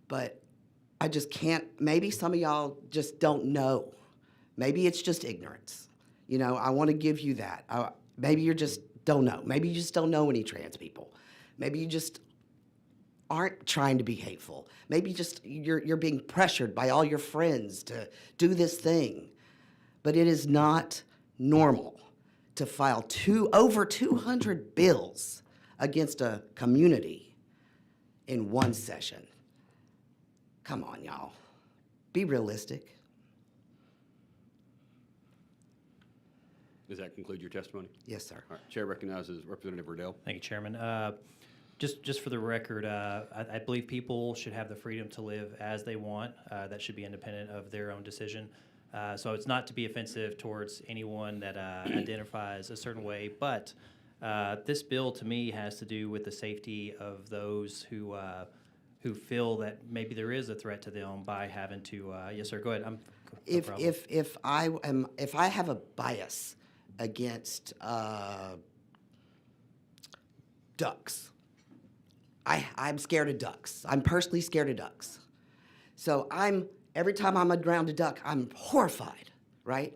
but I just can't. Maybe some of y'all just don't know. Maybe it's just ignorance. I want to give you that. Maybe you just don't know. Maybe you just don't know any trans people. Maybe you just aren't trying to be hateful. Maybe just you're being pressured by all your friends to do this thing. But it is not normal to file over 200 bills against a community in one session. Come on, y'all. Be realistic. Does that conclude your testimony? Yes, sir. All right. Chair recognizes Representative Virdell. Thank you, Chairman. Just for the record, I believe people should have the freedom to live as they want. That should be independent of their own decision. So it's not to be offensive towards anyone that identifies a certain way, but this bill to me has to do with the safety of those who feel that maybe there is a threat to them by having to. Yes, sir. Go ahead. If I have a bias against ducks, I'm scared of ducks. I'm personally scared of ducks. So every time I'm around a duck, I'm horrified, right?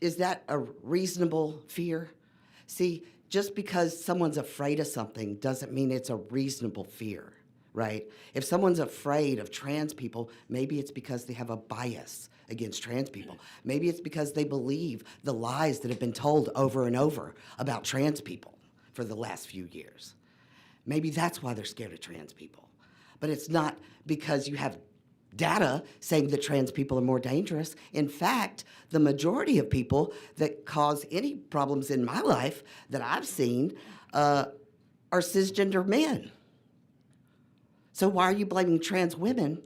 Is that a reasonable fear? See, just because someone's afraid of something doesn't mean it's a reasonable fear, right? If someone's afraid of trans people, maybe it's because they have a bias against trans people. Maybe it's because they believe the lies that have been told over and over about trans people for the last few years. Maybe that's why they're scared of trans people. But it's not because you have data saying that trans people are more dangerous. In fact, the majority of people that cause any problems in my life that I've seen are cisgender men. So why are you blaming trans women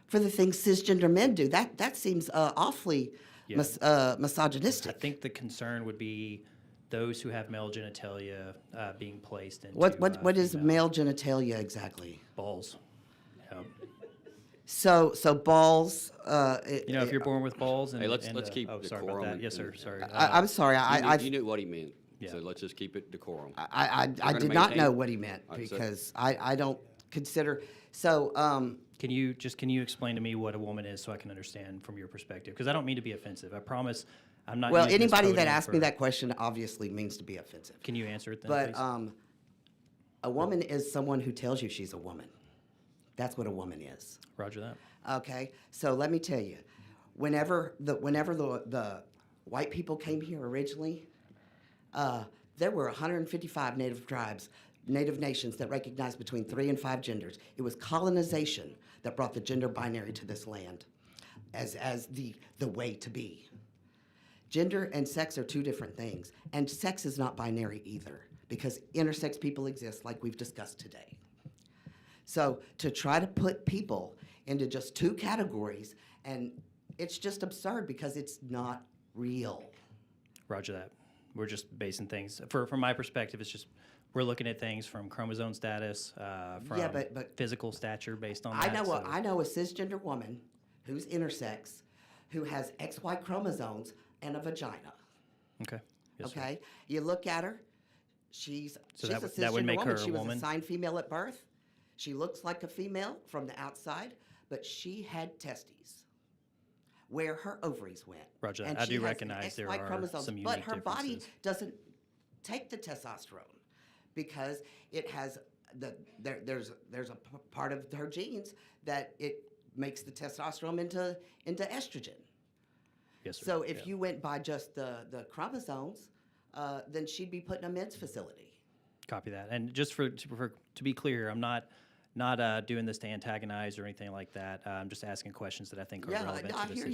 for the things cisgender men do? That seems awfully misogynistic. I think the concern would be those who have male genitalia being placed into what is male genitalia exactly? Balls. Yeah. So balls. If you're born with balls, and let's keep sorry decorum. about that. Yes, sir. Sorry. I'm sorry. You knew what he meant. Yeah. So let's just keep it decorum. I did not know what he meant because I don't consider. So can you explain to me what a woman is so I can understand from your perspective? Because I don't mean to be offensive. I promise I'm not. Well, using this anybody that podium asks me that question obviously means to be offensive. Can you answer it then, But please? a woman is someone who tells you she's a woman. That's what a woman is. Roger that. Okay, so let me tell you, whenever the white people came here originally, there were 155 native nations that recognized between 3 and 5 genders. It was colonization that brought the gender binary to this land as the way to be. Gender and sex are 2 different things, and sex is not binary either, because intersex people exist like we've discussed today. So to try to put people into just 2 categories, and it's just absurd because it's not real. Roger that. We're just basing things. From my perspective, it's just we're looking at things from chromosome status, from but physical stature based on that. I know a cisgender woman who's intersex, who has XY chromosomes and a vagina. Okay. Yes, Okay? sir. You look at her, she's a cisgender that would make woman. her a She was woman? assigned female at birth. She looks like a female from the outside, but she had testes where her ovaries went. Roger that. And I she do has recognize there XY are chromosomes, some but unique her body differences. doesn't take the testosterone because it has there's a part of her genes that it makes the testosterone into estrogen. Yes, sir. So if Yeah. you went by just the chromosomes, then she'd be put in a men's facility. Copy that. And just to be clear, I'm not doing this to antagonize or anything like that. I'm just asking questions that I think are relevant to the I hear you. situation.